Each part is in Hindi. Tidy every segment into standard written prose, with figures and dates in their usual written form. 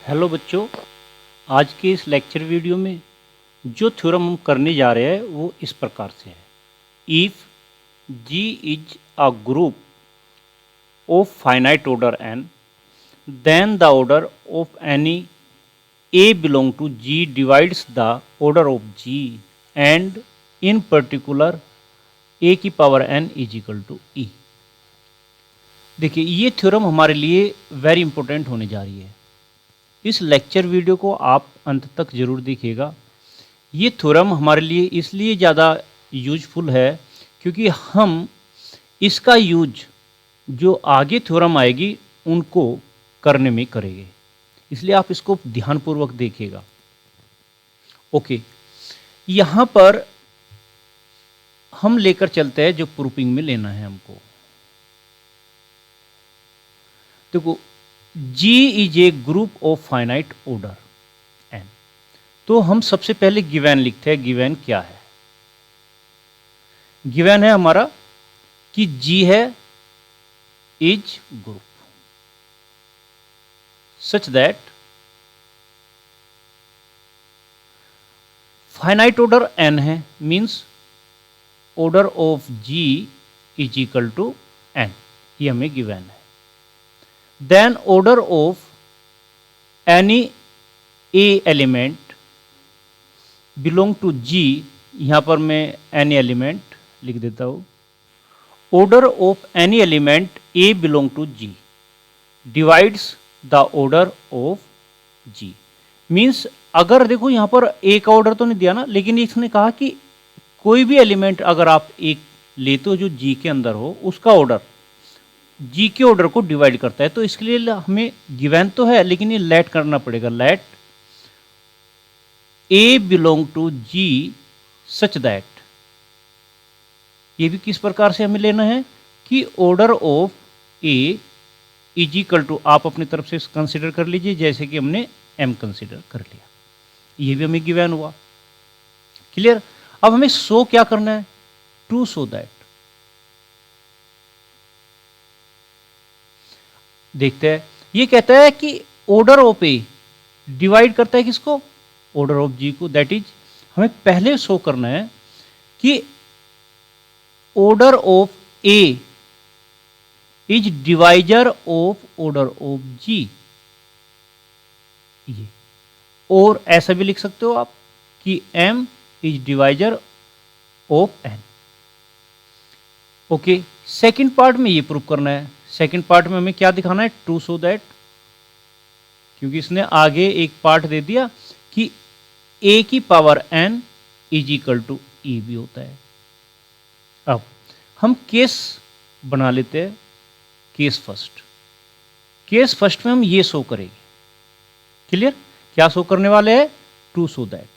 हेलो बच्चों, आज के इस लेक्चर वीडियो में जो थ्योरम हम करने जा रहे हैं वो इस प्रकार से है। If G is a group of finite order n, then the order of any A belong to G divides the order of G and in particular A की power n is equal to E। देखिए, ये थ्योरम हमारे लिए वेरी इंपॉर्टेंट होने जा रही है। इस लेक्चर वीडियो को आप अंत तक ज़रूर देखिएगा। ये थ्योरम हमारे लिए इसलिए ज़्यादा यूजफुल है क्योंकि हम इसका यूज जो आगे थ्योरम आएगी उनको करने में करेंगे, इसलिए आप इसको ध्यानपूर्वक देखिएगा। ओके, यहाँ पर हम लेकर चलते हैं जो प्रूफिंग में लेना है हमको। देखो, G is a group of finite order n। तो हम सबसे पहले गिवन लिखते हैं। गिवन क्या है? गिवन है हमारा कि G है is group such that finite order n है, means order of G is equal to n। ये हमें गिवन है। Then order of any a element belong to G, यहाँ पर मैं एनी एलिमेंट लिख देता हूँ। Order of any element A belong to G divides the order of G। मीन्स अगर देखो यहाँ पर A का ऑर्डर तो नहीं दिया ना, लेकिन इसने कहा कि कोई भी एलिमेंट अगर आप एक लेते हो जो G के अंदर हो, उसका ऑर्डर G के ऑर्डर को डिवाइड करता है। तो इसके लिए हमें गिवन तो है, लेकिन ये लेट करना पड़ेगा। Let A belong to G such that, ये भी किस प्रकार से हमें लेना है कि order of A is equal to, आप अपनी तरफ से कंसिडर कर लीजिए जैसे कि हमने M कंसिडर कर लिया। ये भी हमें गिवन हुआ। क्लियर? अब हमें शो क्या करना है? To show that. देखते हैं, ये कहता है कि ऑर्डर ऑफ ए डिवाइड करता है किसको? ऑर्डर ऑफ G को। दैट इज हमें पहले शो करना है कि order of A is divisor of order of G। ये और ऐसा भी लिख सकते हो आप कि M is divisor of N। Okay, second part में ये प्रूव करना है। सेकंड पार्ट में हमें क्या दिखाना है? टू शो दैट, क्योंकि इसने आगे एक पार्ट दे दिया कि A की power n is equal to E भी होता है। अब हम केस बना लेते हैं। Case first. केस फर्स्ट में हम ये शो करेंगे। क्लियर? क्या शो करने वाले हैं? To show that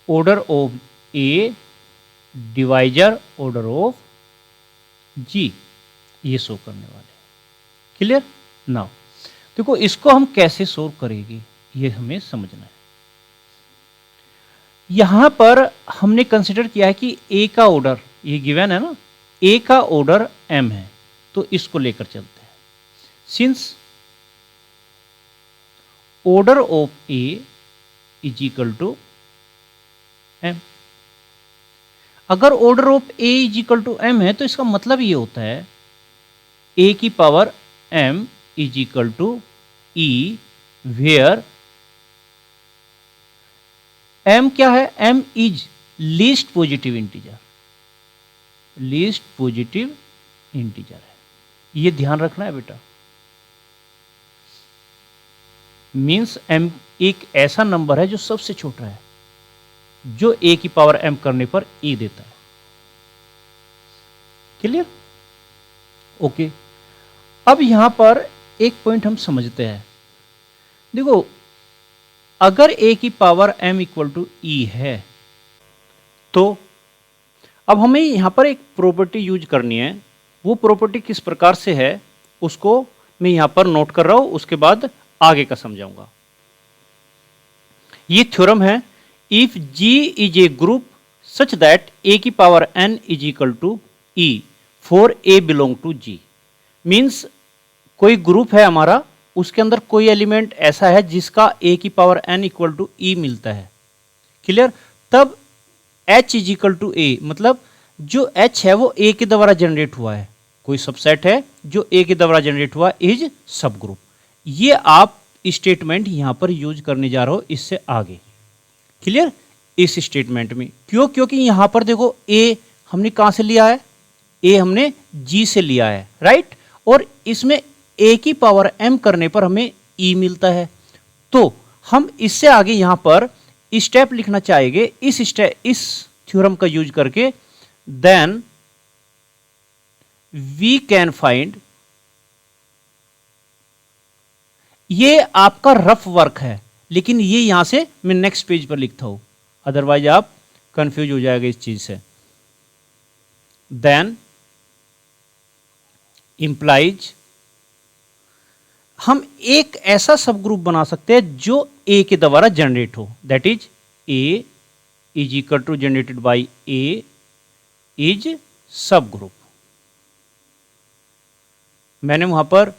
order of A divisor order of G, ये शो करने वाले। क्लियर? नाउ देखो, इसको हम कैसे सोल्व करेंगे ये हमें समझना है। यहां पर हमने कंसिडर किया है कि A का ऑर्डर, ये गिवन है ना, A का ऑर्डर M है, तो इसको लेकर चलते हैं। Since order of A is equal to M, अगर order of A is equal to M है तो इसका मतलब ये होता है A की power M is equal to E, where M क्या है? M is least positive integer. Least positive integer है, ये ध्यान रखना है बेटा। मीन्स M एक ऐसा नंबर है जो सबसे छोटा है, जो A की पावर M करने पर E देता है। क्लियर? ओके, अब यहां पर एक पॉइंट हम समझते हैं। देखो, अगर A की power M equal to E है तो अब हमें यहां पर एक प्रॉपर्टी यूज करनी है। वो प्रॉपर्टी किस प्रकार से है उसको मैं यहां पर नोट कर रहा हूं, उसके बाद आगे का समझाऊंगा। ये थ्योरम है, if G is a group such that A की power n is equal to E for A belong to G। Means कोई ग्रुप है हमारा, उसके अंदर कोई एलिमेंट ऐसा है जिसका a की power n equal to e मिलता है, क्लियर। तब h is equal to A, मतलब जो h है वो a के द्वारा जनरेट हुआ है, कोई सबसेट है जो a के द्वारा जनरेट हुआ इज सब ग्रुप। ये आप स्टेटमेंट यहां पर यूज करने जा रहे हो इससे आगे, क्लियर। इस स्टेटमेंट में क्यों, क्योंकि यहां पर देखो a हमने कहां से लिया है, a हमने g से लिया है, राइट। और इसमें a की पावर m करने पर हमें e मिलता है। तो हम इससे आगे यहां पर स्टेप लिखना चाहेंगे, इस थ्योरम का यूज करके, देन वी कैन फाइंड, ये आपका रफ वर्क है, लेकिन ये यहां से मैं नेक्स्ट पेज पर लिखता हूं, अदरवाइज आप कंफ्यूज हो जाएगा इस चीज से। देन इंप्लाइज, हम एक ऐसा सब ग्रुप बना सकते हैं जो ए के द्वारा जनरेट हो, that is A is equal to generated by A is subgroup. मैंने वहां पर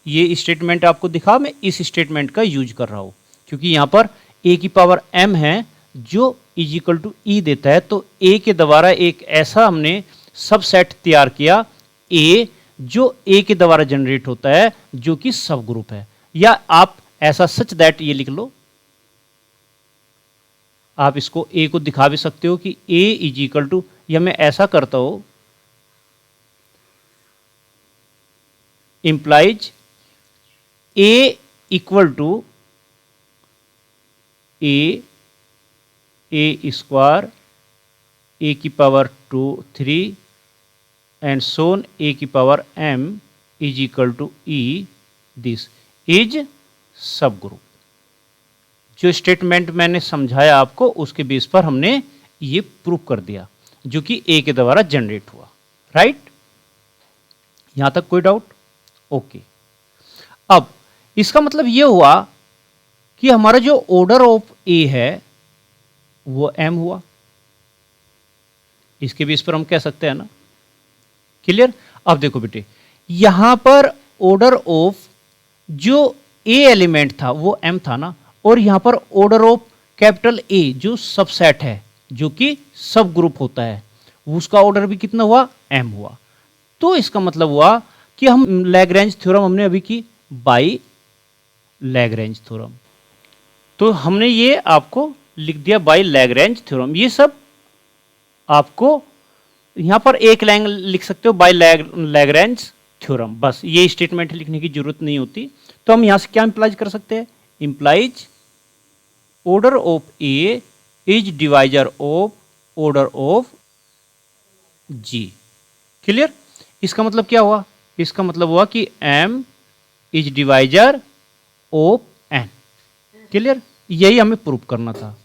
ये स्टेटमेंट आपको दिखा, मैं इस स्टेटमेंट का यूज कर रहा हूं क्योंकि यहां पर a की पावर m है जो इज इक्वल टू e देता है। तो a के द्वारा एक ऐसा हमने सबसेट तैयार किया a जो a के द्वारा जनरेट होता है जो कि सब ग्रुप है, या आप ऐसा सच दैट ये लिख लो, आप इसको a को दिखा भी सकते हो कि a इज इक्वल टू, या मैं ऐसा करता हूं, implies a equal to a square a की पावर 2 3 एंड सोन a की power m is equal to e, this is subgroup. जो स्टेटमेंट मैंने समझाया आपको उसके बेस पर हमने ये प्रूव कर दिया, जो कि a के द्वारा जनरेट हुआ, राइट। यहां तक कोई डाउट? ओके। अब इसका मतलब ये हुआ कि हमारा जो ऑर्डर ऑफ a है वो m हुआ, इसके बेस पर हम कह सकते हैं ना, क्लियर। अब देखो बेटे, यहां पर ऑर्डर ऑफ जो a एलिमेंट था वो m था ना, और यहां पर ऑर्डर ऑफ कैपिटल A जो सबसेट है जो कि सब ग्रुप होता है, उसका ऑर्डर भी कितना हुआ, m हुआ। तो इसका मतलब हुआ कि हम लैग्रेंज थ्योरम हमने अभी की बाय लैग्रेंज थ्योरम, तो हमने ये आपको लिख दिया बाय लैग्रेंज थ्योरम। ये सब आपको यहां पर एक लाइन लिख सकते हो बाय लैग्रेंज थ्योरम, बस ये स्टेटमेंट लिखने की जरूरत नहीं होती। तो हम यहां से क्या इंप्लाइज कर सकते हैं, implies order of A is divisor of order of G, clear. इसका मतलब क्या हुआ, इसका मतलब हुआ कि m is divisor of n, clear. यही हमें प्रूव करना था,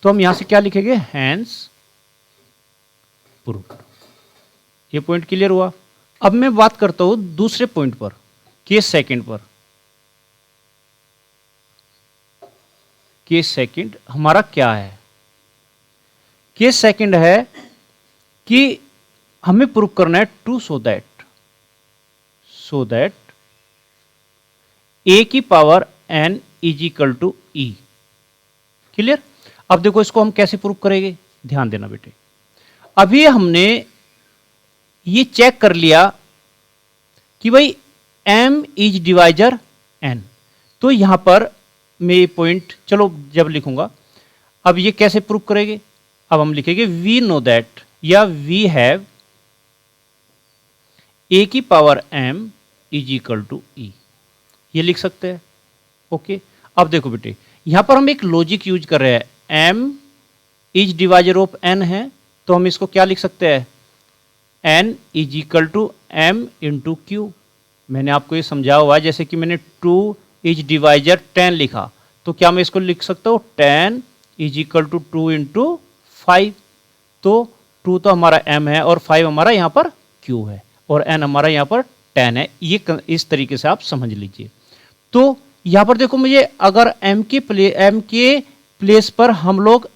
तो हम यहां से क्या लिखेंगे, हैंस प्रूफ। ये पॉइंट क्लियर हुआ। अब मैं बात करता हूं दूसरे पॉइंट पर, केस सेकंड पर। केस सेकंड हमारा क्या है, केस सेकंड है कि हमें प्रूव करना है टू सो दैट a की power n is equal to e, clear. अब देखो इसको हम कैसे प्रूव करेंगे, ध्यान देना बेटे। अभी हमने ये चेक कर लिया कि भाई m इज डिवाइजर n, तो यहां पर मैं ये पॉइंट चलो जब लिखूंगा, अब ये कैसे प्रूव करेंगे, अब हम लिखेंगे वी नो दैट, या वी हैव a की power m is equal to e, ये लिख सकते हैं, ओके। अब देखो बेटे, यहां पर हम एक लॉजिक यूज कर रहे हैं, m is divisor of n है, तो हम इसको क्या लिख सकते हैं, n is equal to m into Q. मैंने आपको ये समझाया हुआ है, जैसे कि मैंने 2 इज डिवाइजर 10 लिखा, तो क्या मैं इसको लिख सकता हूँ 10 इज इक्वल टू 2 इंटू 5। तो 2 तो हमारा m है और 5 हमारा यहाँ पर q है, और n हमारा यहाँ पर 10 है। ये इस तरीके से आप समझ लीजिए। तो यहाँ पर देखो, मुझे अगर m के प्लेस पर हम लोग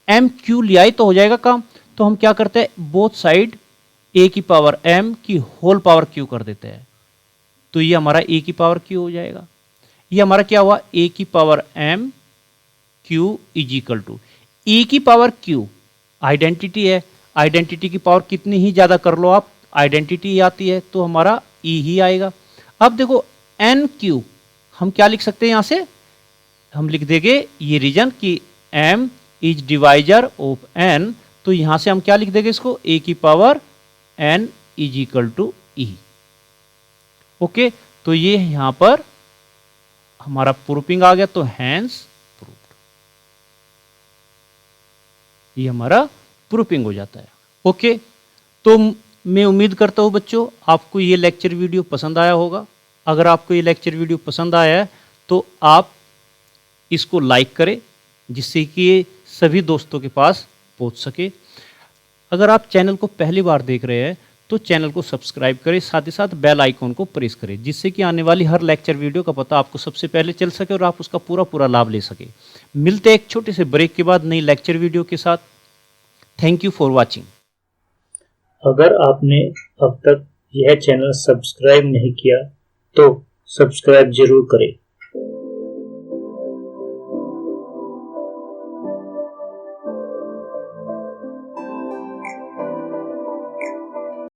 m q ले आए तो हो जाएगा काम। तो हम क्या करते हैं, बोथ साइड a की पावर m की होल पावर q कर देते हैं, तो ये हमारा ए की पावर क्यू हो जाएगा। ये हमारा क्या हुआ, ए की power M Q is equal to E की पावर क्यू आइडेंटिटी है, आइडेंटिटी की पावर कितनी ही ज़्यादा कर लो आप, आइडेंटिटी आती है तो हमारा ई ही आएगा। अब देखो एन क्यू हम क्या लिख सकते हैं, यहाँ से हम लिख देंगे ये रीजन की M is divisor of N, तो यहाँ से हम क्या लिख देंगे इसको, ए की power N is equal to E. Okay, तो ये यहाँ पर हमारा प्रूफिंग आ गया, तो हैंस प्रूफ्ड, ये हमारा प्रूफिंग हो जाता है। ओके, तो मैं उम्मीद करता हूँ बच्चों आपको ये लेक्चर वीडियो पसंद आया होगा। अगर आपको ये लेक्चर वीडियो पसंद आया है तो आप इसको लाइक करें, जिससे कि ये सभी दोस्तों के पास पहुंच सके। अगर आप चैनल को पहली बार देख रहे हैं तो चैनल को सब्सक्राइब करें, साथ ही साथ बेल आइकॉन को प्रेस करें, जिससे कि आने वाली हर लेक्चर वीडियो का पता आपको सबसे पहले चल सके और आप उसका पूरा लाभ ले सके। मिलते हैं एक छोटे से ब्रेक के बाद नई लेक्चर वीडियो के साथ। Thank you for watching. अगर आपने अब तक यह चैनल सब्सक्राइब नहीं किया तो सब्सक्राइब जरूर करें।